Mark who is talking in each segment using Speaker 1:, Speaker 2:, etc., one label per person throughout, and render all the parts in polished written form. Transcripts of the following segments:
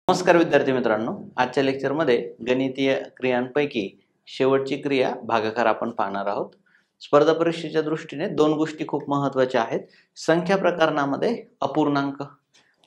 Speaker 1: नमस्कार विद्यार्थी मित्रांनो, आजच्या लेक्चरमध्ये गणितीय क्रियांपैकी शेवटची क्रिया भागाकार आपण पाहणार आहोत। स्पर्धा परीक्षेच्या दृष्टीने दोन गोष्टी खूप महत्त्वाच्या आहेत। संख्या प्रकरणामध्ये अपूर्णांक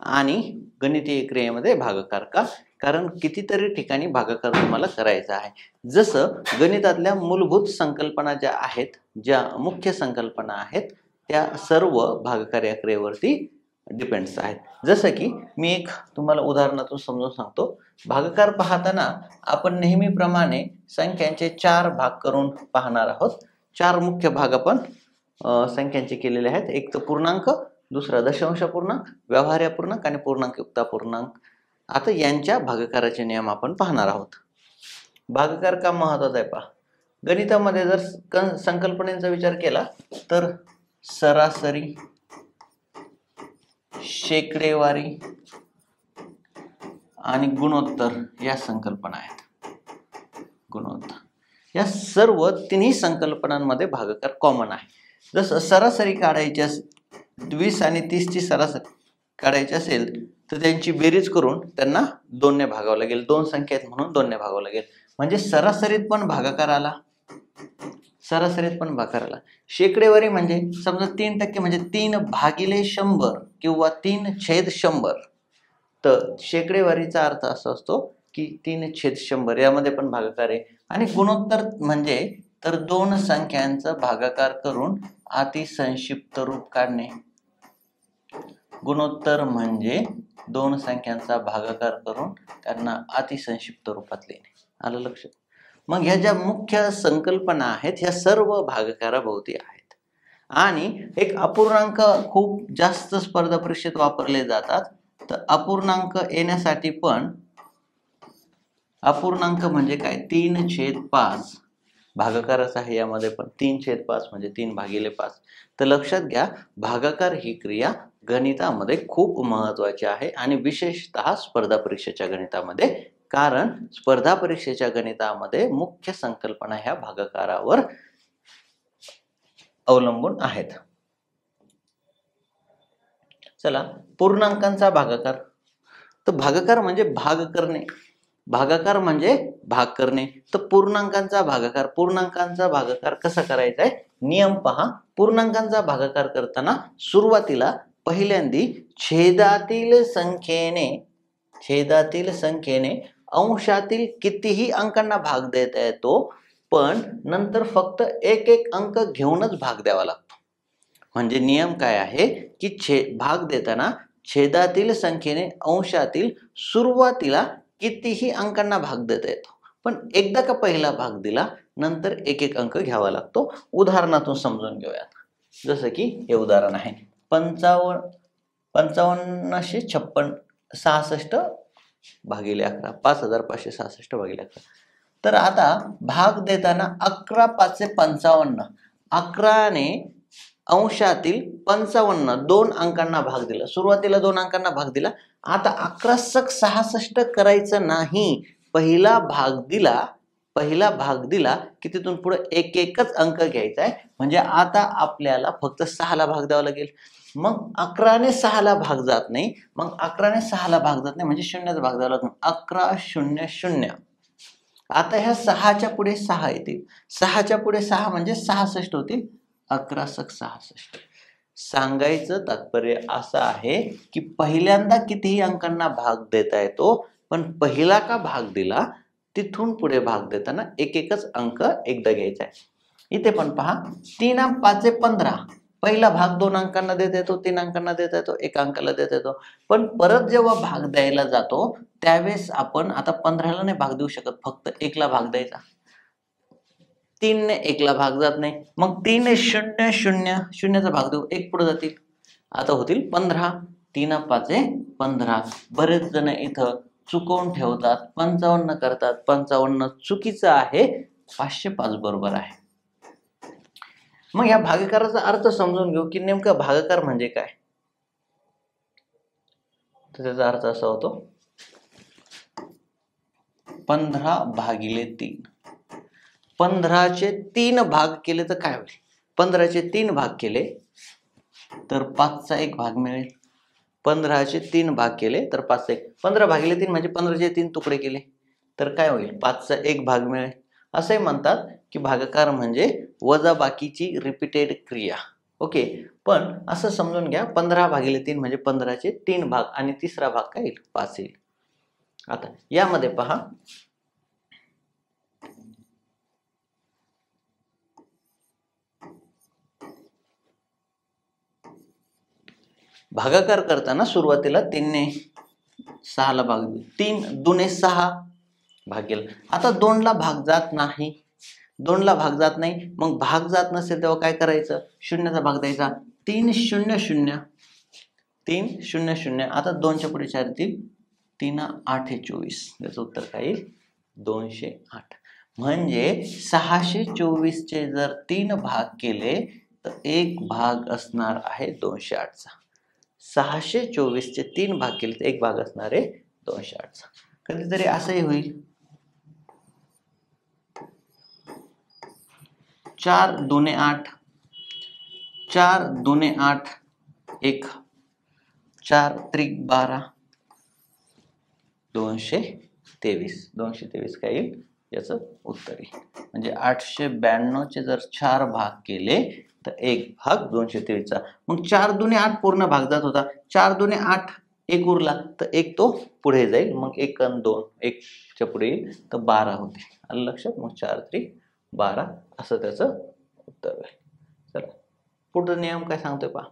Speaker 1: आणि गणितीय क्रियेमध्ये भागाकार का? कारण कितीतरी ठिकाणी भागाकार तुम्हाला करायचा आहे। जसं गणितातल्या मूलभूत संकल्पना ज्या आहेत, ज्या मुख्य संकल्पना आहेत, त्या सर्व भागाकार या क्रियेवरती डिपेंड्स आहेत। जसं की मी एक तुम्हाला उदाहरणातून समजून सांगतो। भागाकार पाहताना आपण नेहमीप्रमाणे संख्यांचे 4 भाग करून पाहणार आहोत। 4 मुख्य भाग आपण संख्यांचे केलेले आहेत। एक तर पूर्णांक, दुसरा दशांश पूर्णांक, व्यवहार्य पूर्णांक आणि पूर्णांकयुक्त पूर्णांक। आता यांच्या भागाकाराचे नियम आपण पाहणार आहोत। भागाकार का महत्त्वाचा आहे पहा। गणितामध्ये जर संकल्पनेचा विचार केला तर सरासरी, शेकडेवारी आणि गुणोत्तर या संकल्पना आहेत। गुणोत्तर या सर्व तिन्ही संकल्पनांमध्ये भागाकार कॉमन आहे। जसं सरासरी काढायची असेल, 20 आणि 30 ची सरासरी काढायची असेल तर त्यांची बेरीज करून त्यांना 2 ने भागावं लागेल। दोन संख्या आहेत म्हणून 2 ने भागावं लागेल, म्हणजे सरासरीत पण भागाकार आला, सरासरीत पण भागाकार आला। शेकडेवारी म्हणजे समजा 3% म्हणजे 3 भागिले 100 किंवा 3/100। तर शेकडेवारीचा अर्थ असा असतो की 3/100 यामध्ये पण भागाकार आहे। आणि गुणोत्तर म्हणजे तर दोन संख्यांचा भागाकार करून अतिसंक्षिप्त रूप काढणे। गुणोत्तर म्हणजे दोन संख्यांचा भागाकार करून त्यांना अतिसंक्षिप्त रूपात लिहिणे। आलं लक्षात? मग ह्या ज्या मुख्य संकल्पना आहेत ह्या सर्व भागाकाराभोवती आहेत। आणि एक अपूर्णांक खूप जास्त स्पर्धा परीक्षेत वापरले जातात। तर अपूर्णांक येण्यासाठी पण अपूर्णांक म्हणजे काय, 3/5 भागाकारच आहे। यामध्ये पण 3/5 म्हणजे 3/5। तर लक्षात घ्या, भागाकार ही क्रिया गणितामध्ये खूप महत्त्वाची आहे आणि विशेषतः स्पर्धा परीक्षेच्या गणितामध्ये, कारण स्पर्धा परीक्षेच्या गणितामध्ये मुख्य संकल्पना ह्या भागाकारावर अवलंबून आहेत। चला, पूर्णांकांचा भागाकार। तर भागाकार म्हणजे भाग करणे, भागाकार म्हणजे भाग करणे। तर पूर्णांकांचा भागाकार कसा करायचा आहे, नियम पहा। पूर्णांकांचा भागाकार करताना सुरुवातीला पहिल्यांदी छेदातील संख्येने अंशातील कितीही अंकांना भाग देता येतो, पण नंतर फक्त एक अंक घेऊनच भाग द्यावा लागतो। म्हणजे नियम काय आहे की भाग देताना छेदातील संख्येने अंशातील सुरुवातीला कितीही अंकांना भाग देता येतो, पण एकदा का पहिला भाग दिला नंतर एक अंक घ्यावा लागतो। उदाहरणातून समजून घेऊयात। जसं की हे उदाहरण आहे 5556 66 भागिले 11, 5566 भागिले 11। तर आता भाग देताना 11×5=55, 11ने अंशातील 55 2 अंकांना भाग दिला, सुरुवातीला 2 अंकांना भाग दिला। आता 11×66 करायचं नाही, पहिला भाग दिला की तिथून पुढे एकच अंक घ्यायचा आहे। म्हणजे आता आपल्याला फक्त 6ला भाग द्यावा लागेल। मग 11ने 6ला भाग जात नाही, म्हणजे 0चा भाग द्यावा लागतो। 1100। आता ह्या 6च्या पुढे 6 येतील, 6च्या पुढे 6 म्हणजे 66 होतील। 11×66। सांगायचं तात्पर्य असं आहे की पहिल्यांदा कितीही अंकांना भाग देता येतो, पण पहिला का भाग दिला तिथून पुढे भाग देताना एकच अंक एकदा घ्यायचा आहे। इथे पण पहा 3×5=15, पहिला भाग 2 अंकांना देता येतो, 3 अंकांना देता येतो, 1 अंकाला देता येतो। पण परत जेव्हा भाग द्यायला जातो त्यावेळेस आपण आता 15ला नाही भाग देऊ शकत, फक्त 1ला भाग द्यायचा। 3ने 1ला भाग जात नाही, मग 3 0 0चा भाग देऊ, 1 पुढे जातील, आता होतील 15। 3×5=15। बरेच जण इथं चुकवून ठेवतात, 55 करतात। 55 चुकीचं आहे, 505 बरोबर आहे। मग या भागाकाराचा अर्थ समजून घेऊ की नेमका भागाकार म्हणजे काय। तर त्याचा अर्थ असा होतो 15/3। 15चे 3 भाग केले तर काय होईल, 15चे 3 भाग केले तर 5चा 1 भाग मिळेल। 15चे 3 भाग केले तर 5 1 15 भागिले 3 म्हणजे 15चे 3 तुकडे केले तर काय होईल 5चा 1 भाग मिळेल. असे म्हणतात की भागाकार म्हणजे वजाबाकीची रिपीटेड क्रिया. ओके, पण असं समजून घ्या 15 भागिले 3 म्हणजे 15चे 3 भाग आणि तिसरा भाग काय येईल 5 येईल. आता यामध्ये पहा भागाकार करताना सुरुवातीला 3 ने 6 ला भाग 3 दुने 6 भागेल. आता 2 ला भाग जात नाही, 2 ला भाग जात नाही, मग भाग जात नसेल तेव्हा काय करायचं शून्याचा भाग द्यायचा 3 0 0 3 0 0. आता 2 च्या पुढे 4 येतील 3 8 24 याचं उत्तर काय येईल 208. म्हणजे 624 चे जर 3 भाग केले तर एक भाग असणार आहे 208 चा. 624 चे 3 भाग केले तर एक भाग असणार आहे 208 चा. कधीतरी असंही होईल 4 दुने 8 4 दुने 8 1 4 त्रिक 12 223 काय येईल याचं उत्तर येईल. म्हणजे 892 चे जर 4 भाग केले तर एक भाग 223 चा. मग 4 दुने 8 पूर्ण भाग जात होता, 4 दुने 8 एक उरला तर एक तो पुढे जाईल, मग 1 आणि 2 1 च्या पुढे येईल तर 12 होते. आलं लक्षात. मग 4 त्रिक 12 असं त्याचं उत्तर आहे. चला पुढचा नियम काय सांगतोय पहा.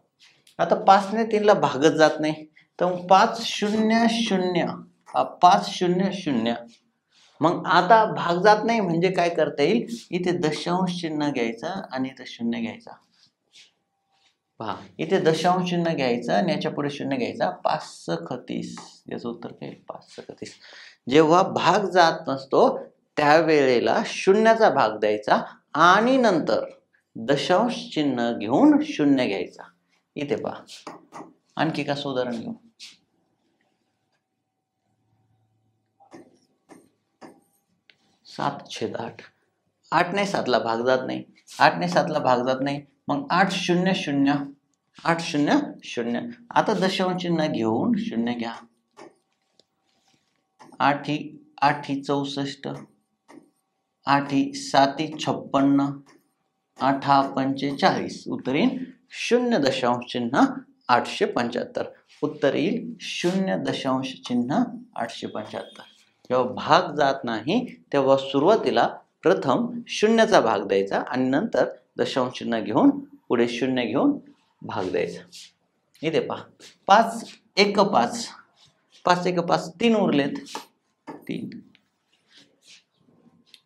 Speaker 1: आता 5 ने 3 ला भागत जात नाही तर मग 5 0 0 5 0 0. मग आता भाग जात नाही म्हणजे काय करता येईल इथे दशांश चिन्ह घ्यायचं आणि इथे शून्य घ्यायचा. पहा इथे दशांश चिन्ह घ्यायचं आणि याच्या पुढे शून्य घ्यायचा 5 36 याचं उत्तर काय 5 36. जेव्हा भाग जात नसतो त्यावेळेला शून्याचा भाग द्यायचा आणि नंतर दशांश चिन्ह घेऊन शून्य घ्यायचा. इथे पहा आणखी कसं उदाहरण घेऊ. 7/8 8 ने 7 ला भाग जात नाही, 8 ने 7 ला भाग जात नाही, मग 8 0 0 8 0 0. आता दशांश चिन्ह घेऊन शून्य घ्या. 8 ही 64 8 ही 7 ही 56 8 हा 45 उत्तर येईल 0.875. उत्तर येईल 0.875. जेव्हा भाग जात नाही तेव्हा सुरुवातीला प्रथम शून्याचा भाग द्यायचा आणि नंतर दशांश चिन्ह घेऊन पुढे शून्य घेऊन भाग द्यायचा. इथे पहा 5 1 5 5 1 5 3 उरलेत 3.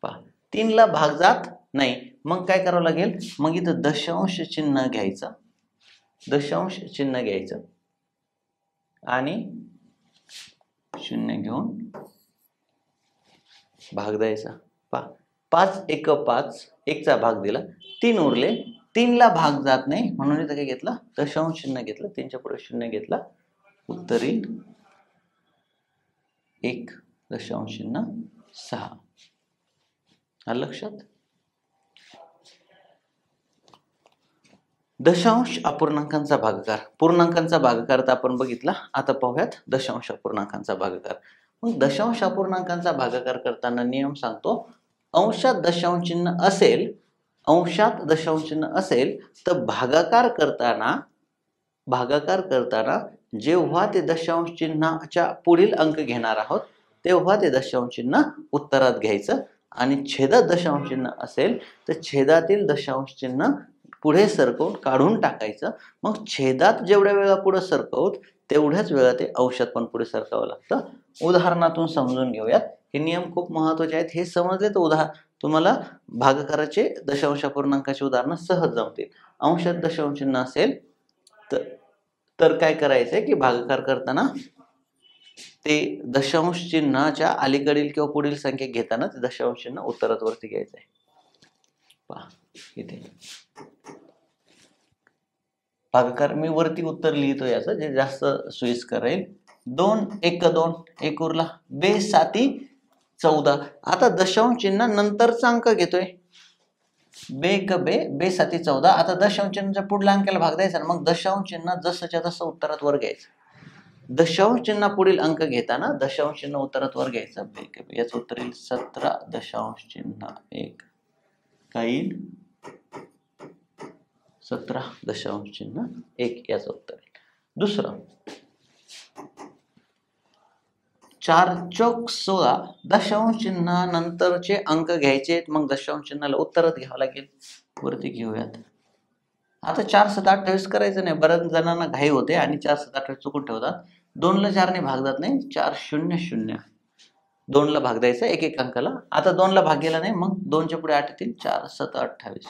Speaker 1: पहा 3 ला भाग जात नाही मग काय करावं लागेल मग इथं दशांश चिन्ह घ्यायचं, दशांश चिन्ह घ्यायचं आणि शून्य घेऊन भाग द्यायचा. पहा 5 1 5 1 चा भाग दिला 3 उरले, 3 ला भाग जात नाही म्हणून इथं काय घेतला दशांश चिन्ह घेतलं 3 च्या पुढे शून्य घेतला. उत्तर येईल 1.6. आलं लक्षात. दशांश अपूर्णांकांचा भागाकार. पूर्णांकांचा भागाकार तर आपण बघितला, आता पाहूयात दशांश अपूर्णांकांचा भागाकार. मग दशांश अपूर्णांकांचा भागाकार करताना नियम सांगतो अंशात दशांश चिन्ह असेल, अंशात दशांश चिन्ह असेल तर भागाकार करताना जेव्हा ते दशांश चिन्हाच्या पुढील अंक घेणार आहोत तेव्हा ते दशांश चिन्ह उत्तरात घ्यायचं आणि छेदात दशांश चिन्ह असेल तर छेदातील दशांश चिन्ह पुढे सरकवून काढून टाकायचं. मग छेदात जेवढ्या वेळा पुढे सरकवत तेवढ्याच वेळा ते अंशात पण पुढे सरकावं लागतं. उदाहरणातून समजून घेऊयात. हे नियम खूप महत्त्वाचे आहेत. हे समजले तर तुम्हाला भागाकाराचे दशांश अपूर्णांकाचे उदाहरण सहज जमतील. अंशात दशांश चिन्ह असेल तर काय करायचंय की भागाकार करताना ते दशांश चिन्हाच्या अलीकडील किंवा पुढील संख्या घेताना ते दशांश चिन्ह उत्तरात वरती घ्यायचंय. पहा इथे भागाकार मी वरती उत्तर लिहितो याचं जे जास्त सोयीस्कर राहील. 2 1 2 1 उरला 2 7 14. आता दशांश चिन्ह नंतरचा अंक घेतोय 2 1 2 7 14. आता दशांश चिन्हाच्या पुढल्या अंकाला भाग द्यायचा मग दशांश चिन्ह जसंच्या तसं उत्तरात वर घ्यायचं. दशांश चिन्ह पुढील अंक घेताना दशांश चिन्ह उत्तरात वर घ्यायचं. याचं उत्तर येईल 17.1. काय येईल? 17.1 याचं उत्तर येईल. दुसरं 4 चौक 16 दशांश चिन्हानंतरचे अंक घ्यायचे. मग दशांश चिन्हाला उत्तरात घ्यावं लागेल. वरती घेऊयात. आता 4 7 28 करायचं नाही. बऱ्याच जणांना घाई होते आणि 4 7 28 चुकून ठेवतात. 2 ला 4 ने भाग जात नाही. 4 0 0 2 ला भाग द्यायचा एक एक अंकाला. आता 2 ला भाग गेला नाही, मग 2 च्या पुढे 8 येतील. 4 7 28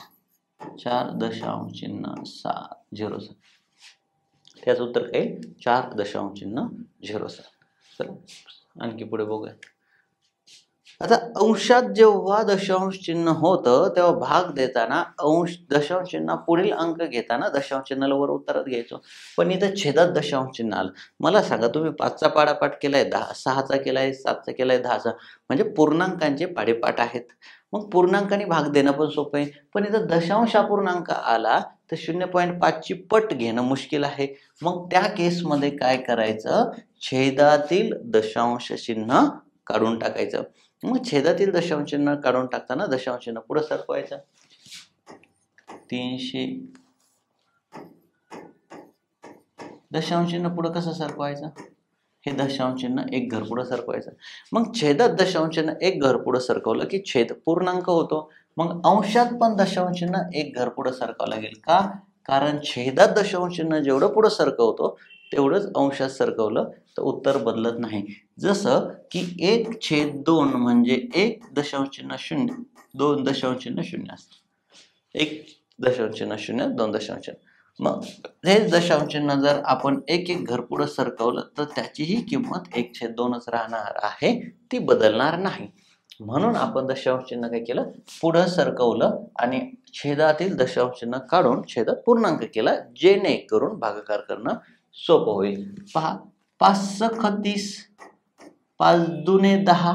Speaker 1: 4.07. त्याचं उत्तर काय? 4.07. चला आणखी पुढे बघूया. आता अंशात जेव्हा दशांश चिन्ह होतं तेव्हा भाग देताना दशांश चिन्ह पुढील अंक घेताना दशांश चिन्हाला वर उत्तरात घ्यायचो. पण इथं छेदात दशांश चिन्ह आलं. मला सांगा, तुम्ही 5चा पाडापाठ केलाय, 6चा केलाय, 7चा केलाय, 10चा, म्हणजे पूर्णांकांचे पाडेपाठ आहेत. मग पूर्णांकाने भाग देणं पण सोपं आहे. पण इथं दशांश अपूर्णांक आला तर 0.5 ची पट घेणं मुश्किल आहे. मग त्या केसमध्ये काय करायचं? छेदातील दशांश चिन्ह काढून टाकायचं. मग छेदातील दशांश चिन्ह काढून टाकताना दशांश चिन्ह पुढे सरकवायचं. 300 दशांश चिन्ह पुढे कसं सरकवायचं? हे दशांश चिन्ह एक घर पुढे सरकवायचं. मग छेदात दशांश चिन्ह एक घर पुढे सरकवलं की छेद पूर्णांक होतो. मग अंशात पण दशांश चिन्ह एक घर पुढे सरकावं लागेल. का? कारण छेदात दशांश चिन्ह जेवढं पुढे सरकवतो तेवढंच अंशात सरकवलं तर उत्तर बदलत नाही. जसं की 1/2 म्हणजे 1.0 2.0 असतं. 1.0 2.0. मग हे दशांश चिन्ह जर आपण एक एक घर पुढे सरकवलं तर त्याचीही किंमत 1/2च राहणार आहे, ती बदलणार नाही. म्हणून आपण दशांश चिन्ह काय केलं? पुढे सरकवलं आणि छेदातील दशांश चिन्ह काढून छेदात पूर्णांक केला, जेणेकरून भागाकार करणं सोपं होईल. पहा, 5 30 5 दुने 10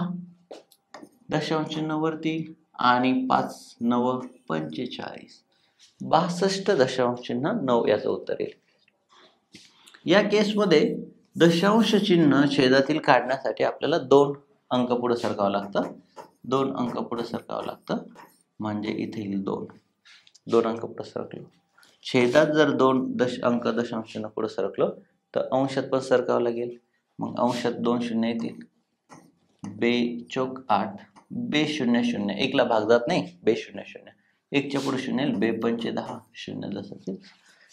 Speaker 1: दशांश चिन्ह वरती आणि 5 9 45 62.9 याचं उत्तर येईल. या केसमध्ये दशांश चिन्ह छेदातील काढण्यासाठी आपल्याला 2 अंक पुढे सरकावं लागतं. 2 अंक पुढे सरकावं लागतं. म्हणजे इथे येईल 2 अंक पुढे सरकलो. छेदात जर 2 अंक दशांश चिन्ह पुढे सरकलो तर अंशात पण सरकावं लागेल. मग अंशात 2 शून्य येतील. 2 चौक 8 2 0 0 1 ला भाग जात नाही. 2 0 0 1 च्या पुढे 0 येईल. 2 5 10 0 जसं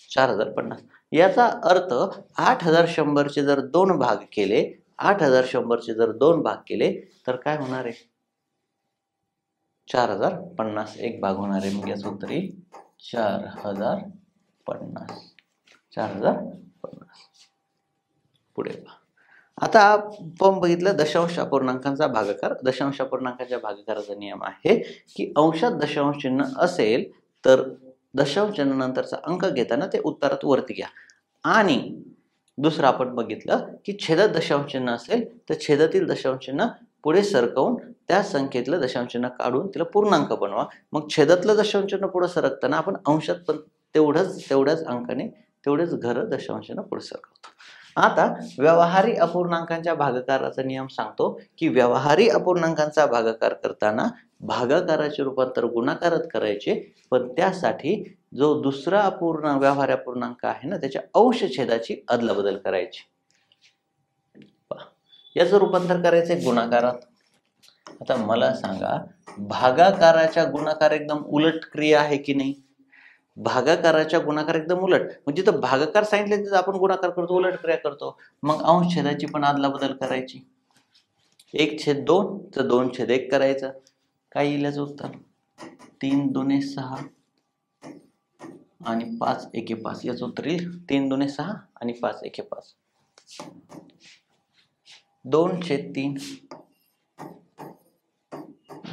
Speaker 1: 4050. याचा अर्थ 8100 चे जर 2 भाग केले, 8100 चे जर 2 भाग केले तर काय होणार आहे? 4050 एक भाग होणार आहे. मग याचं उत्तर येईल 4050. पुढे पहा. आता आपण बघितलं दशांश अपूर्णांकांचा भागाकार. दशांश अपूर्णांकाच्या भागाकाराचा नियम आहे की अंशात दशांश चिन्ह असेल तर दशांश चिन्ह नंतरचा अंक घेताना ते उत्तरात वरती घ्या. आणि दुसरं आपण बघितलं की छेदात दशांश चिन्ह असेल तर छेदातील दशांश चिन्ह पुढे सरकवून त्या संख्येतलं दशांश चिन्ह काढून तिला पूर्णांक बनवा. मग छेदातलं दशांश चिन्ह पुढे सरकताना आपण अंशात पण तेवढ्याच अंकाने तेवढेच घर दशांश चिन्ह पुढे सरकवतो. आता व्यवहारी अपूर्णांकांच्या भागाकाराचा नियम सांगतो की व्यवहारी अपूर्णांकांचा भागाकार करताना भागाकाराचे रूपांतर गुणाकारात करायचे. पण त्यासाठी जो दुसरा व्यवहारी अपूर्णांक आहे ना, त्याच्या अंश छेदाची अदलाबदल करायची. याचं रूपांतर करायचंय गुणाकारात. आता मला सांगा, भागाकाराच्या गुणाकार एकदम उलट क्रिया आहे की नाही? भागाकाराच्या गुणाकार एकदम उलट. म्हणजे जिथं भागाकार सांगितले तिथं आपण गुणाकार करतो, उलट क्रिया करतो. मग अंश छेदाची पण अदलाबदल करायची. 1/2 तर 2/1 करायचं. काय येईल याचं उत्तर? 3 2 6 आणि 5 1 5 याचं उत्तर येईल 3 2 6 आणि 5 1 5. 2/3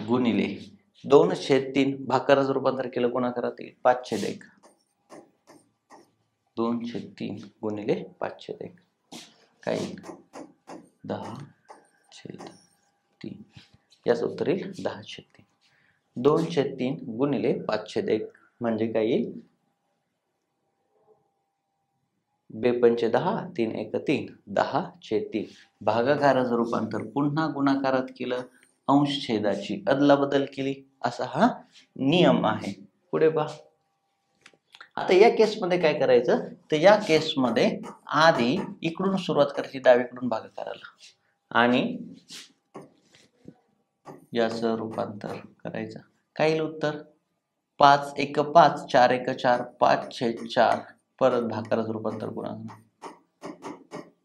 Speaker 1: गुणिले 2/3 भागाकाराचं रूपांतर केलं गुणाकारात येईल 5/1. 2/3 गुणिले 5/1 काय येईल? 10/3 याचं उत्तर येईल 10/3. 2/3 गुणिले 5/1 म्हणजे काय येईल? बेपंचे 10, 3 एक 3, 10/3. भागाकाराचं रूपांतर पुन्हा गुणाकारात केलं, अंश छेदाची अदलाबदल केली, असा हा नियम आहे. पुढे पहा. आता या केसमध्ये काय करायचं, तर या केसमध्ये आधी इकडून सुरुवात करायची, डावीकडून भागाकाराला, आणि याचं रूपांतर करायचं. काय येईल उत्तर? 5 एक 5, 4 एक 4, 5/4. परत भागाकाराचं रूपांतर गुणाकार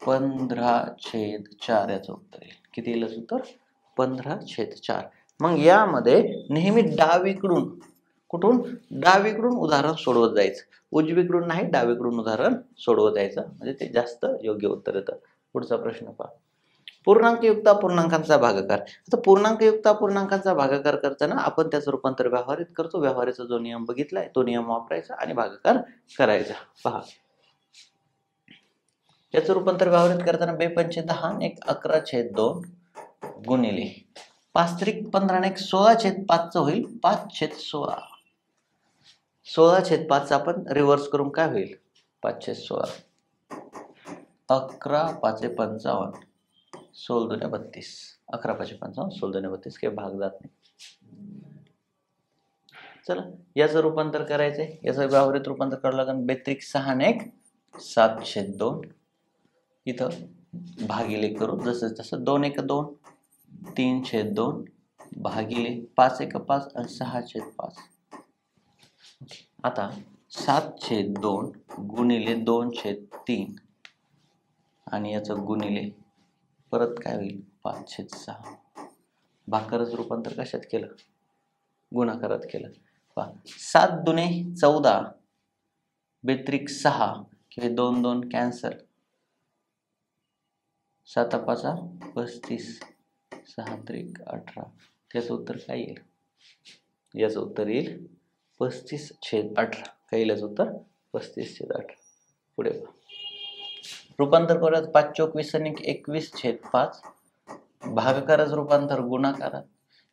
Speaker 1: 15/4 याचं उत्तर येईल. किती येईल उत्तर? 15/4. मग यामध्ये नेहमी डावीकडून, कुठून? डावीकडून उदाहरण सोडवत जायचं, उजवीकडून नाही, डावीकडून उदाहरण सोडवत जायचं, म्हणजे ते जास्त योग्य उत्तर येतं. पुढचा प्रश्न पहा. पूर्णांकयुक्त अपूर्णांकांचा भागाकार. आता पूर्णांकयुक्त अपूर्णांकांचा भागाकार करताना आपण त्याचं रूपांतर व्यवहारित करतो. व्यवहाराचा जो नियम बघितलाय तो नियम वापरायचा आणि भागाकार करायचा. पहा, याचं रूपांतर व्यवहारित करताना बेपंचे 10 आणि 11/2 गुणिले 5 त्रिक 15 आणि 16/5 होईल 5/16. 16/5 आपण रिव्हर्स करून काय होईल? 5/16. 11 5 55, 16 2 32. 11 5 55, 16 2 32. काही भाग जात नाही. चला, याचं रूपांतर करायचंय. याचं व्यवहारित रूपांतर करावं लागेल. 32 6 आणि 1 7/2. इथं भागिले करू, जसं तसं 2 एक 2, 3/2 भागिले 5 एक 5 आणि 6/5. आता 7/2 गुणिले 2/3 आणि याचं गुणिले परत काय होईल? 5/6. भागाकाराचं रूपांतर कशात केलं? गुणाकारात केलं. पहा, 7 दुने 14, बेत्रिक 6, किंवा 2 2 कॅन्सल, 7 5 35, 6 त्रिक 18. त्याचं उत्तर काय येईल? याचं उत्तर येईल 35/18. काय येईल याचं उत्तर? 35/18. पुढे पहा. रूपांतर करूयात. 5 चौक 20 आणि 21/5. भागाकाराचं रूपांतर गुणाकारात.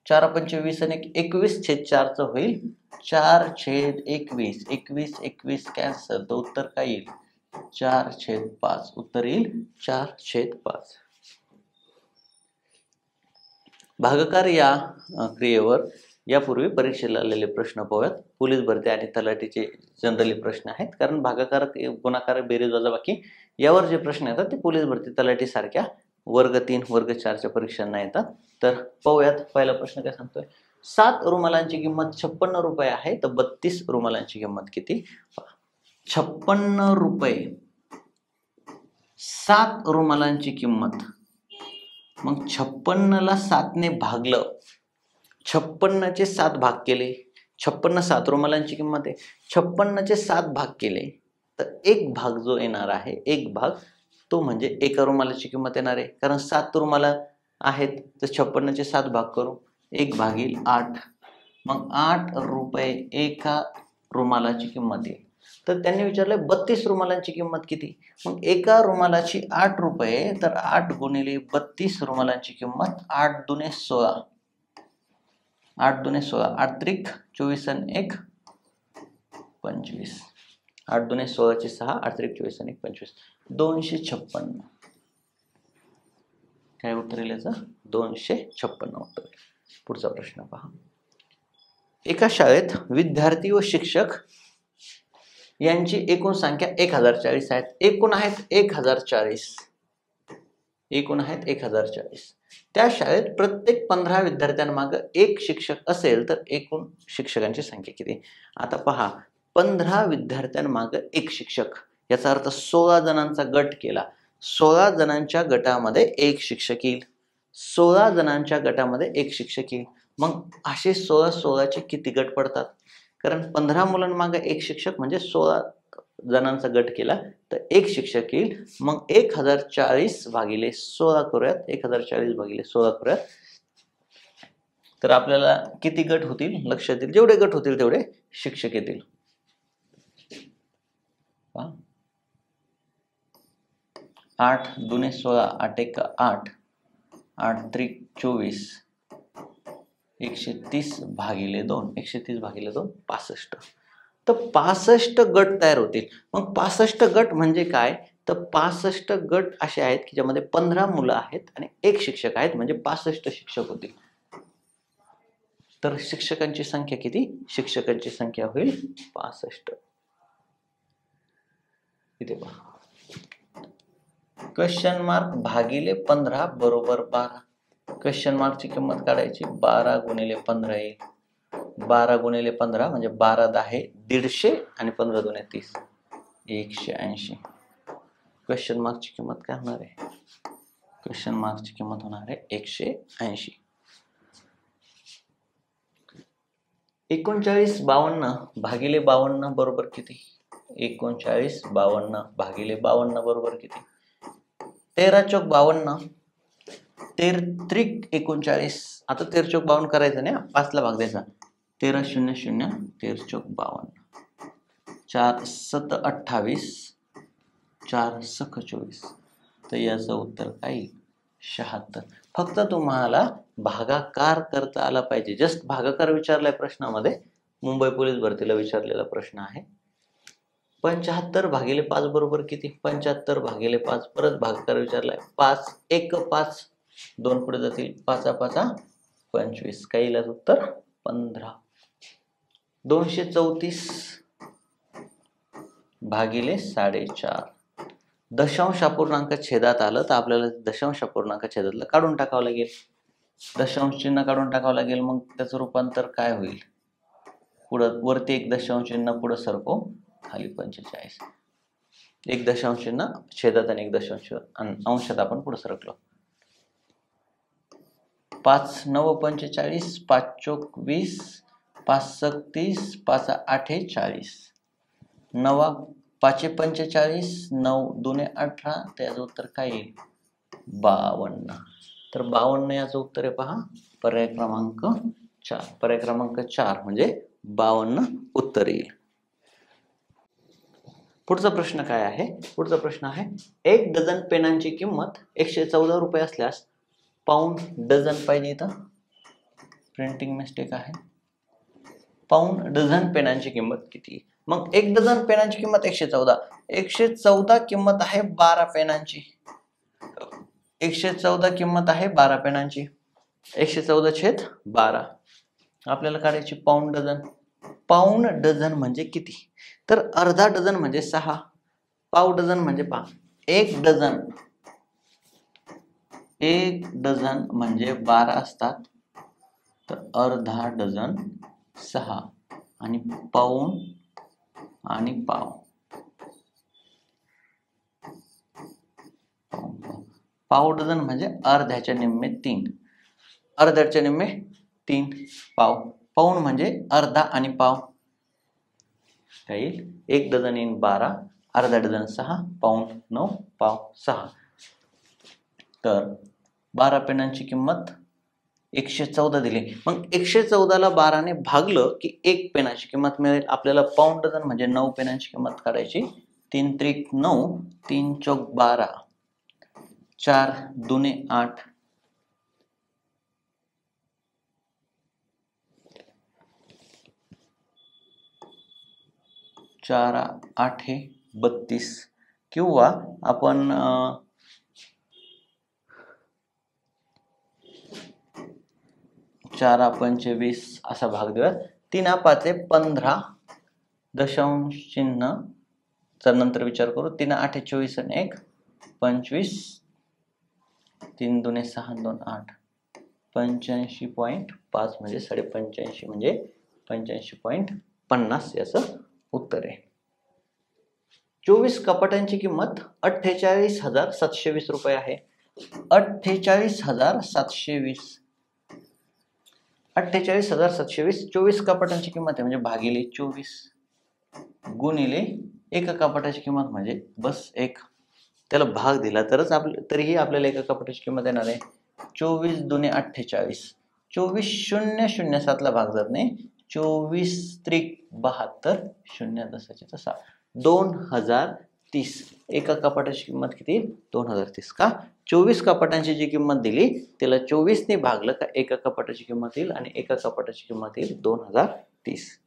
Speaker 1: 4 पंचे 20 आणि 21/4 होईल 4/21. 21 21 कॅन्सल, तर उत्तर काय येईल? 4/5. उत्तर येईल 4/5. भागाकार या क्रियेवर यापूर्वी परीक्षेला आलेले प्रश्न पाहूयात. पोलीस भरती आणि तलाठीचे जनरली प्रश्न आहेत, कारण भागाकार गुणाकार बेरीज वजाबाकी यावर जे प्रश्न येतात ते पोलीस भरती तलाठी सारख्या वर्ग 3 वर्ग 4च्या परीक्षांना येतात. तर पाहूयात. पहिला प्रश्न काय सांगतोय? 7 रुमालांची किंमत 56 रुपये आहे, तर 32 रुमालांची किंमत किती? 56 रुपये, 7 रुमालांची किंमत. मग 56ला 7 ने भागलं, 56चे 7 भाग केले, 56 7 रुमालांची किंमत आहे. 56चे 7 भाग केले तर एक भाग जो येणार आहे, एक भाग, तो म्हणजे एका रुमालाची किंमत येणार आहे, कारण 7 रुमाला आहेत, तर 56चे 7 भाग करू, 1/8. मग 8 रुपये एका रुमालाची किंमत येईल. तर त्यांनी विचारलं 32 रुमालांची किंमत किती? मग एका रुमालाची 8 रुपये, तर 8 गुणिले 32 रुमालांची किंमत 8 दुने 16. 8 दुने 16, 8 त्रिक 24 आणि 1 25. 8 दुने 16चे 6, 8 त्रिक 24 आणि 1 25. 256. काय उत्तर येईल याचं? 256 उत्तर. पुढचा प्रश्न पहा. एका शाळेत विद्यार्थी व शिक्षक यांची एकूण संख्या 1040 आहेत. एकूण आहेत 1040. एकूण आहेत 1040. त्या शाळेत प्रत्येक 15 विद्यार्थ्यांमागे एक शिक्षक असेल तर एकूण शिक्षकांची संख्या किती? आता पहा, 15 विद्यार्थ्यांमागे एक शिक्षक, याचा अर्थ 16 जणांचा गट केला. 16 जणांच्या गटामध्ये एक शिक्षक येईल. 16 जणांच्या गटामध्ये एक शिक्षक येईल. मग असे 16चे किती गट पडतात? कारण 15 मुलांमागे एक शिक्षक म्हणजे 16 जणांचा गट केला तर एक शिक्षक येईल. मग 1040 भागिले 16 करूयात. 1040 भागिले 16 करूयात. तर आपल्याला किती गट होतील लक्षात येईल. जेवढे गट होतील तेवढे शिक्षक येतील. 8 दुने 16, 8 एक 8, 8 त्रिक 24, 130 भागिले 2, 130 भागिले 2 65. तर 65 गट तयार होतील. मग 65 गट म्हणजे काय, तर 65 गट असे आहेत की ज्यामध्ये 15 मुलं आहेत आणि 1 शिक्षक आहेत, म्हणजे 65 शिक्षक होतील. तर शिक्षकांची संख्या किती, शिक्षकांची संख्या होईल 65. इथे पहा, क्वेश्चन मार्क भागिले 15 बरोबर 12. क्वेश्चन मार्कची किंमत काढायची, 12 गुणिले 15 येईल. 12 गुणिले 15 म्हणजे 12 10 150 आणि 15 दुणे 30, 180. क्वेश्चन मार्कची किंमत काय होणार आहे, क्वेश्चन मार्कची किंमत होणार आहे 180. 3952 भागिले 52 बरोबर किती, 3952 भागिले 52 बरोबर किती, 13 चौक 52, 13 त्रिक 39. आता 13 चौक 52 करायचं नाही, 5 ला भाग द्यायचा, 13 0 0 13 चौक 52, 4 7 28, 4 सख 24. तर याचं उत्तर काय येईल, 76. फक्त तुम्हाला भागाकार करता आला पाहिजे. जस्ट भागाकार विचारलाय प्रश्नामध्ये, मुंबई पोलीस भरतीला विचारलेला प्रश्न आहे. 75 भागिले 5 बरोबर किती, 75 भागिले 5, परत भागाकार विचारलाय. 5 1 5, 2 पुढे जातील, 5 5 25, काय येईल उत्तर 15. 234 भागिले 4.5, दशांश अपूर्णांक छेदात आलं तर आपल्याला दशांश अपूर्णांक छेदातलं काढून टाकावं लागेल, दशांश चिन्ह काढून टाकावं लागेल. मग त्याचं रूपांतर काय होईल, पुढं वरती 1 दशांश चिन्ह पुढं सरको, खाली 45, 1 दशांश चिन्ह छेदात आणि 1 दशांश अंशात आपण पुढे सरकलो. 5 9 45, 5 चौक 20, 5 सक 30, 5 8 40, 9 5 45, 9 दुणे 18, त्याचं उत्तर काय येईल 52. तर 52 याचं उत्तर आहे पहा, पर्याय क्रमांक 4. पर्याय क्रमांक 4 म्हणजे 52 उत्तर येईल. पुढचा प्रश्न काय आहे, पुढचा प्रश्न आहे, 1 डझन पेनांची किंमत 114 रुपये असल्यास पाऊण डझन पाहिजे. इथं प्रिंटिंग मिस्टेक आहे. पाऊण डझन पेनांची किंमत किती, मग 1 डझन पेनांची किंमत 114, 114 किंमत आहे 12 पेनांची, 114 किंमत आहे 12 पेनांची, 114/12 आपल्याला काढायची पाऊण डझन. पाऊण डझन म्हणजे किती, तर अर्धा डझन म्हणजे 6, पाव डझन म्हणजे 5, 1 डझन, 1 डझन म्हणजे 12 असतात, तर अर्धा डझन 6 आणि पाऊण आणि पाव, पाव डझन म्हणजे अर्ध्याच्या निम्मे 3, अर्ध्याच्या निम्मे 3 पाव, पाऊण म्हणजे अर्धा आणि पाव, काय येईल 1 डझन येईल 12, अर्धा डझन 6, पाऊण 9, पाव 6. तर 12 पेनांची किंमत 114 दिली. मग 114 ला 12 ने भागलं की 1 पेनाची किंमत मिळेल आपल्याला. पाऊण डझन म्हणजे 9 पेनांची किंमत काढायची, 3 त्रिक 9, 3 चौक 12, 4 दुणे 8, 4 8 32, किंवा आपण 4 पंचे 20 असा भाग देऊया. 3 5 15, दशांश चिन्ह चा नंतर विचार करू. 3 8 24 आणि 1 25, 3 दुणे 6 2 8, 85.5 म्हणजे 85.5 म्हणजे 85.50 याचं उत्तर आहे. 24 कपाटांची किंमत 48,720 रुपये आहे. 48,720, 48,720 24 कपाटांची किंमत आहे म्हणजे भागिले 24 गुणिले 1 कपाटाची किंमत म्हणजे बस 1, त्याला भाग दिला तरच तरीही आपल्याला 1 कपाटाची किंमत येणार आहे. 24 दुणे 48, 24 0 0 7 ला भाग जात नाही, 24 त्रिक 72, 0 जसाची तसा 2030. 1 कपाटाची किंमत किती 2030. का 24 कपाटांची जी किंमत दिली त्याला 24 ने भागलं का 1 कपाटाची किंमत येईल आणि 1 कपाटाची किंमत येईल 2030.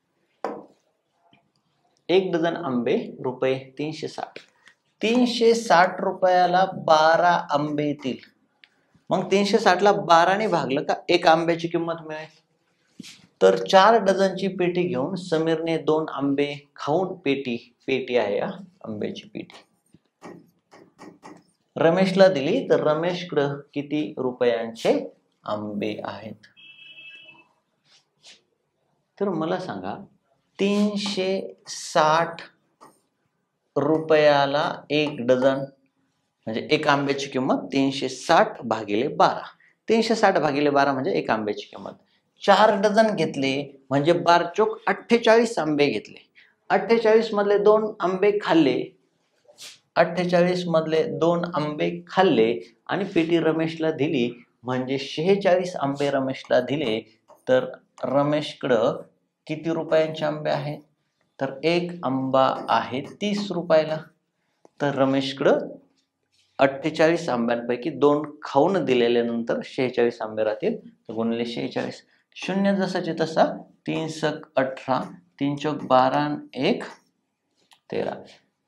Speaker 1: 1 डझन आंबे रुपये 360. 360 रुपयाला 12 आंबे येतील. मग 360ला 12ने भागलं का एक आंब्याची किंमत मिळेल. तर 4 डझनची पेटी घेऊन समीरने 2 आंबे खाऊन पेटी आहे आंब्याची पेटी रमेशला दिली. तर रमेशकडे किती रुपयांचे आंबे आहेत. तर मला सांगा 360 रुपयाला 1 डझन म्हणजे एक आंब्याची किंमत 360 भागिले 12. 360 भागिले 12 म्हणजे एक आंब्याची किंमत. 4 डझन घेतले म्हणजे 12 चोक 48 आंबे घेतले. 48 मधले 2 आंबे खाल्ले. 48 मधले 2 आंबे खाल्ले आणि पेटी रमेशला दिली म्हणजे 46 आंबे रमेशला दिले. तर रमेशकडं किती रुपयांचे आंबे आहेत. तर एक आंबा आहे 30 रुपयाला. तर रमेशकडं 48 आंब्यांपैकी 2 खाऊन दिलेल्यानंतर 46 आंबे राहतील. तर गुणिले 46 शून्य जसाचे तसा 3 सक 18 3 चौक 12 1 13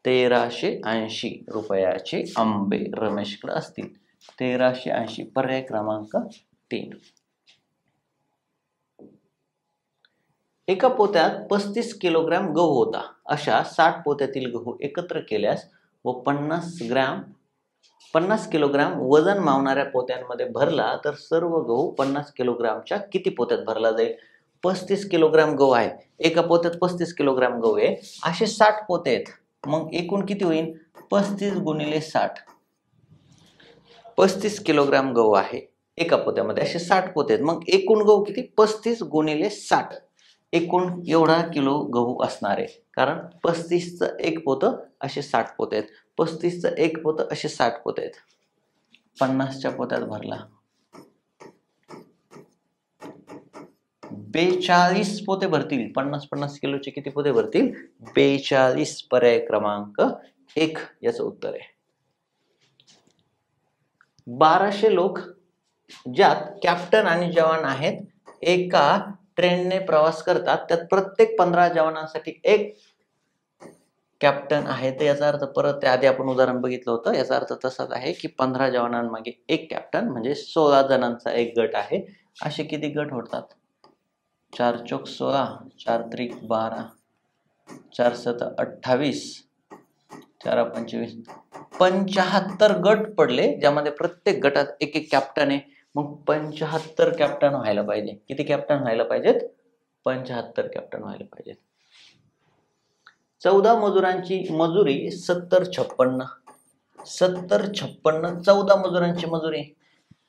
Speaker 1: 1380 रुपयाचे आंबे रमेशकडे असतील. 1380 पर्याय क्रमांक 3. एका पोत्यात 35 किलोग्रॅम गहू होता. अशा 60 पोत्यातील गहू एकत्र केल्यास व 50 किलोग्रॅम वजन मावणाऱ्या पोत्यांमध्ये भरला तर सर्व गहू 50 किलोग्रॅमच्या किती पोत्यात भरला जाईल. 35 किलोग्रॅम गहू आहे. एका पोत्यात 35 किलोग्रॅम गहू आहे. असे 60 पोते आहेत. मग एकूण किती होईल. 35 गुणिले 60. 35 किलोग्रॅम गहू आहे एका पोत्यामध्ये. असे 60 पोते आहेत. मग एकूण गहू किती. 35 गुणिले 60. एकूण एवढा किलो गहू असणार आहे. कारण 35चं एक पोतं असे 60 पोते आहेत. 35चं एक पोतं असे 60 पोते आहेत. 50च्या पोत्यात भरला. 42 पोते भरतील. 50 किलोचे किती पोते भरतील. 42. पर्याय क्रमांक 1 याचं उत्तर आहे. 1200 लोक ज्यात कॅप्टन आणि जवान आहेत एका ट्रेनने प्रवास करतात. त्यात प्रत्येक 15 जवानांसाठी एक कॅप्टन आहे. तर याचा अर्थ परत आधी आपण उदाहरण बघितलं होतं. याचा अर्थ तसाच आहे की 15 जवानांमागे एक कॅप्टन म्हणजे 16 जणांचा एक गट आहे. असे किती गट होतात. 4 चौक 16 4 त्रिक 12 4 7 28 4 25 75 गट पडले ज्यामध्ये प्रत्येक गटात एक एक कॅप्टन आहे. मग 75 कॅप्टन व्हायला पाहिजे. किती कॅप्टन व्हायला पाहिजेत. 75 कॅप्टन व्हायला पाहिजेत. 14 मजुरांची मजुरी 70-56. 70-56 14 मजुरांची मजुरी.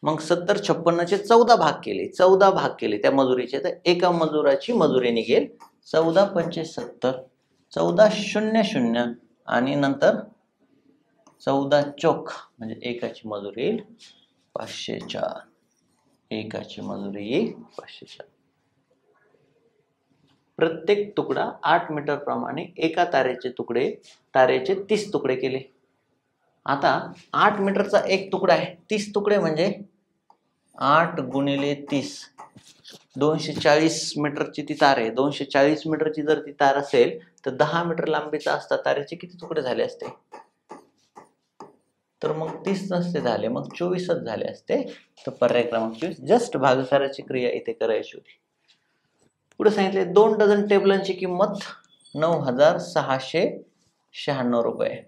Speaker 1: मग 70-56चे 14 भाग केले. 14 भाग केले त्या मजुरीचे. तर एका मजुराची मजुरी निघेल 14 पंचे 70 14 0 0 आणि नंतर 14 चौक म्हणजे एकाची मजुरी येईल 504. एकाची मजुरी येईल 504. प्रत्येक तुकडा 8 मीटर प्रमाणे एका तारेचे 30 तुकडे केले. आता 8 मीटरचा एक तुकडा आहे. 30 तुकडे म्हणजे 8 गुणिले 30 240 मीटरची ती तार आहे. 240 मीटरची जर ती तार असेल तर 10 मीटर लांबीचा असता तारेचे किती तुकडे झाले असते. तर मग 30 नसते झाले. मग 24च झाले असते. तर पर्याय क्रमांक 24. जस्ट भागाकाराची क्रिया इथे करायची होती. पुढे सांगितले 2 डझन टेबलांची किंमत 9696 रुपये.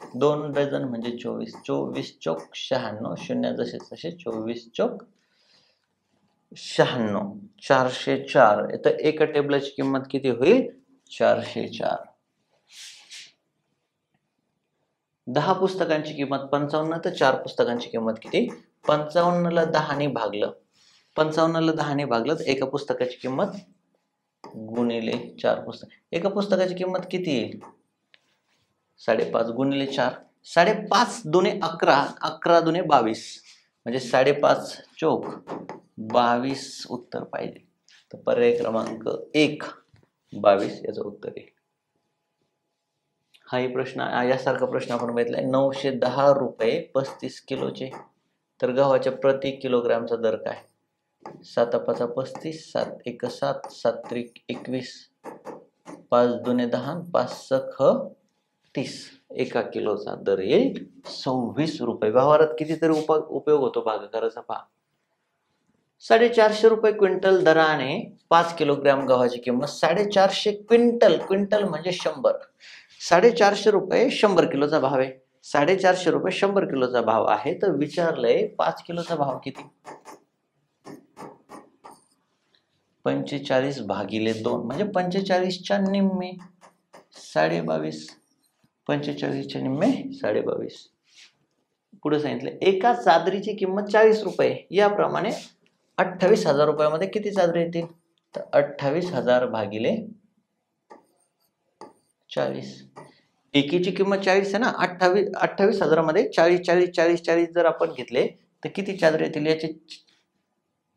Speaker 1: 2 डझन म्हणजे 24. 24 चौक 96 शून्य जसे तसे 24 चौक 96 404. तर एका टेबलाची किंमत किती होईल 404. 10 पुस्तकांची किंमत 55. तर 4 पुस्तकांची किंमत किती. 55ला 10ने भागलं. 55ला 10ने भागलं तर एका पुस्तकाची किंमत गुणिले 4 पुस्तक. एका पुस्तकाची किंमत किती येईल 5.5 गुणिले 4. 5.5 दुने 11 11 दुने 22 म्हणजे 5.5 चौक 22 उत्तर पाहिजे. तर पर्याय क्रमांक 1 22 याचं उत्तर आहे. हाही प्रश्न यासारखा प्रश्न आपण बघितलाय. 910 रुपये 35 किलोचे. तर गव्हाच्या प्रति किलोग्रामचा दर काय. 7 5 35 7 1 7 7 3 21 5 दुने 10, 5 सख 30. 1 किलोचा दर येईल 26 रुपये. व्यवहारात कितीतरी उपयोग होतो भागाकाराचा पहा. 450 रुपये क्विंटल दराने 5 किलोग्रॅम गव्हाची किंमत 450 क्विंटल म्हणजे 100. 450 रुपये 100 किलोचा भाव आहे. 450 रुपये 100 किलोचा भाव आहे. तर विचारलंय 5 किलोचा भाव किती? 45 भागिले 2 म्हणजे 45च्या निम्मे 22.5. 45च्या निम्मे 22.5. पुढे सांगितलं एका चादरीची किंमत 40 रुपये. याप्रमाणे 28,000 रुपयामध्ये किती चादरी येतील? तर 28,000 भागिले 40. एकीची किंमत 40 आहे ना. 28,000 मध्ये 40 जर आपण घेतले तर किती चादरी येतील? याचे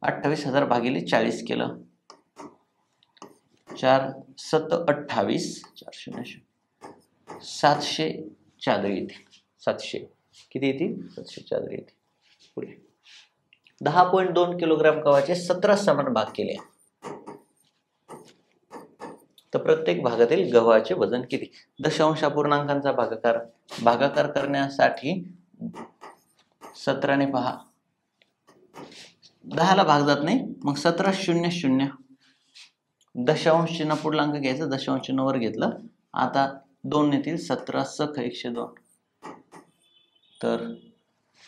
Speaker 1: 28,000 भागिले 40 केलं. 4 7 28 700 चादरी येतील. 700 किती येतील? 700 चादरी येतील. पुढे 10.2 किलोग्रॅम गव्हाचे 17 समान भाग केले तर प्रत्येक भागातील गव्हाचे वजन किती? दशांश अपूर्णांकांचा भागाकार करण्यासाठी 17 ने पहा. 10 ला भाग जात नाही मग 17 0 0. दशांश चिन्ह पूर्णांक घ्यायचं. दशांश चिन्ह वर घेतलं. आता 2 येतील. 17 सख 102. तर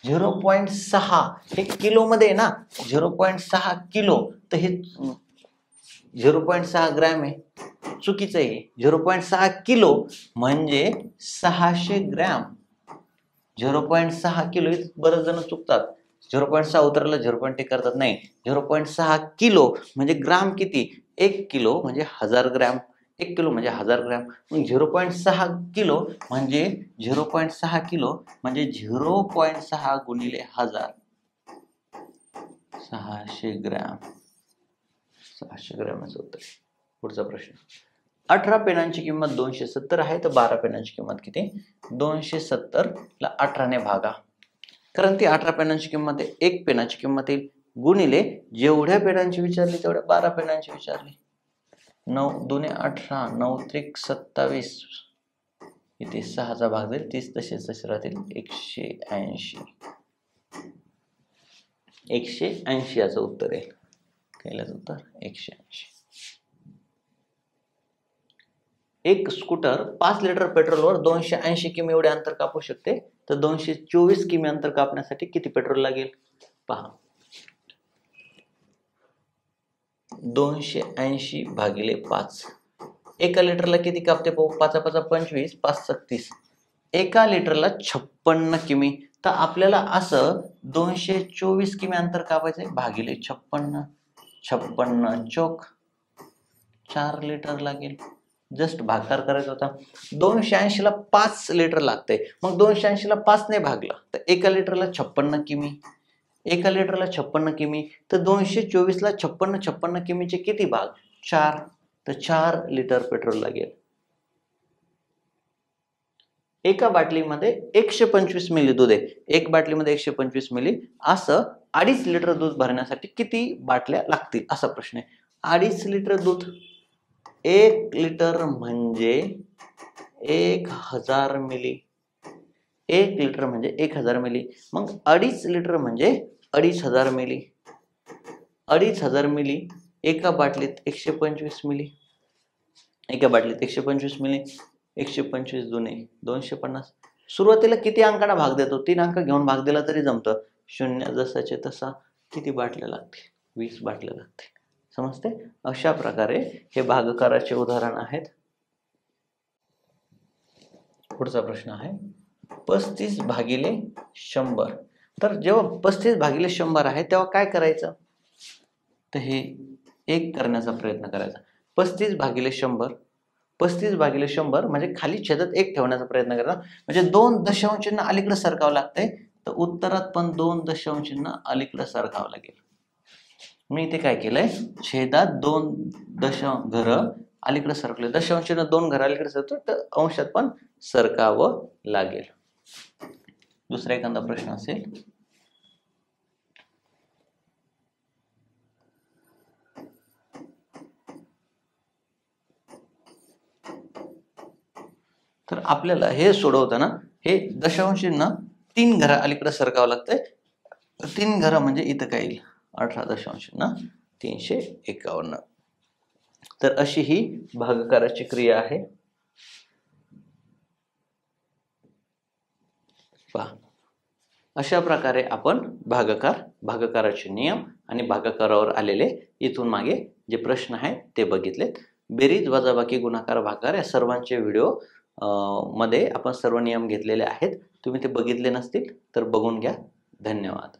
Speaker 1: 0.6 हे किलो मध्ये आहे ना. 0.6 किलो तर हे 0.6 ग्रॅम आहे. चुकीचं आहे. 0.6 किलो म्हणजे 600 ग्रॅम. 0.6 किलो बरेच जण चुकतात. 0.6 उतरला 0.1 करतात. नाही, 0.6 किलो म्हणजे ग्राम किती? 1 किलो म्हणजे 1000 ग्रॅम. 1 किलो म्हणजे 1000 ग्रॅम. मग 0.6 किलो म्हणजे 0.6 किलो म्हणजे 0.6 गुणिले 1000. 600 ग्रॅम. 600 ग्रॅमच उत्तर. पुढचा प्रश्न. 18 पेनांची किंमत 270 आहे तर 12 पेनांची किंमत किती? 270 ला 18 ने भागा. कारण ती 18 पेनांची किंमत आहे. 1 पेनाची किंमत येईल गुणिले जेवढ्या पेनांची विचारली तेवढ्या 12 पेनांची विचारली. 9 दुने 18 9 त्रिक 27. इथे 6 चा भाग जाईल. 30 तसेच राहतील. 180. 180 याचं उत्तर आहे. पहिल्याचं उत्तर 180. एक स्कूटर 5 लिटर पेट्रोलवर 280 किमी एवढे अंतर कापू शकते तर 224 किमी अंतर कापण्यासाठी किती पेट्रोल लागेल? पहा. 280 भागिले 5. एका लिटरला किती कापते? 5 5 25 5 36. एका लिटरला 56 किमी. तर आपल्याला असं 224 किमी अंतर कापायचंय. भागिले 56. 56 चोक 4 लिटर लागेल. जस्ट भागाकार करायचा होता. 280 ला 5 लिटर लागते. मग 280 ला 5 ने भागला तर एका लिटरला 56 किमी. एका लिटरला 56 किमी तर 224 ला 56 किमीचे किती भाग? 4. तर 4 लिटर पेट्रोल लागेल. एका बाटलीमध्ये 125 मिली दूध आहे. एक बाटलीमध्ये 125 मिली. असं 2.5 लिटर दूध भरण्यासाठी किती बाटल्या लागतील असा प्रश्न आहे. 2.5 लिटर दूध. 1 लिटर म्हणजे 1000 मिली. 1 लिटर म्हणजे 1000 मिली. मग 2.5 लिटर म्हणजे 2500 मिली. 2500 मिली. एका बाटलीत 125 मिली. एका बाटलीत 125 मिली. 125 दुने 250. सुरुवातीला किती अंकांना भाग देतो? 3 अंक घेऊन भाग दिला तरी जमतं. 0 जसाचे तसा. किती बाटल्या लागतील? 20 बाटल्या लागतील. समजते? अशा प्रकारे हे भागाकाराचे उदाहरण आहेत. पुढचा प्रश्न आहे 35 भागिले 100. तर जेव्हा 35 भागिले 100 आहे तेव्हा काय करायचं? तर हे 1 करण्याचा प्रयत्न करायचा. 35 भागिले 100. 35 भागिले 100 म्हणजे खाली छेदात 1 ठेवण्याचा प्रयत्न करायचा. म्हणजे 2 दशांश चिन्ह अलीकडे सरकावं लागतंय. तर उत्तरात पण 2 दशांश चिन्ह अलीकडे सरकावं लागेल. मी इथे काय केलंय? छेदात 2 दशांश घर अलीकडे सरकले. दशांश चिन्ह 2 घर अलीकडे सरकतो तर अंशात पण सरकावं लागेल. दुसरा एखादा प्रश्न असेल. आपल्याला हे सोडवताना हे दशांश चिन्ह 3 घरा अलीकडे सरकावं लागतंय. 3 घरं म्हणजे इथं काय येईल 18.351. तर अशी ही भागाकाराची क्रिया आहे. पहा, अशा प्रकारे आपण भागाकाराचे नियम आणि भागाकारावर आलेले इथून मागे जे प्रश्न आहेत ते बघितलेत. बेरीज, वजाबाकी, गुणाकार, भागाकार या सर्वांचे व्हिडिओ मध्ये आपण सर्व नियम घेतलेले आहेत. तुम्ही ते बघितले नसतील तर बघून घ्या. धन्यवाद.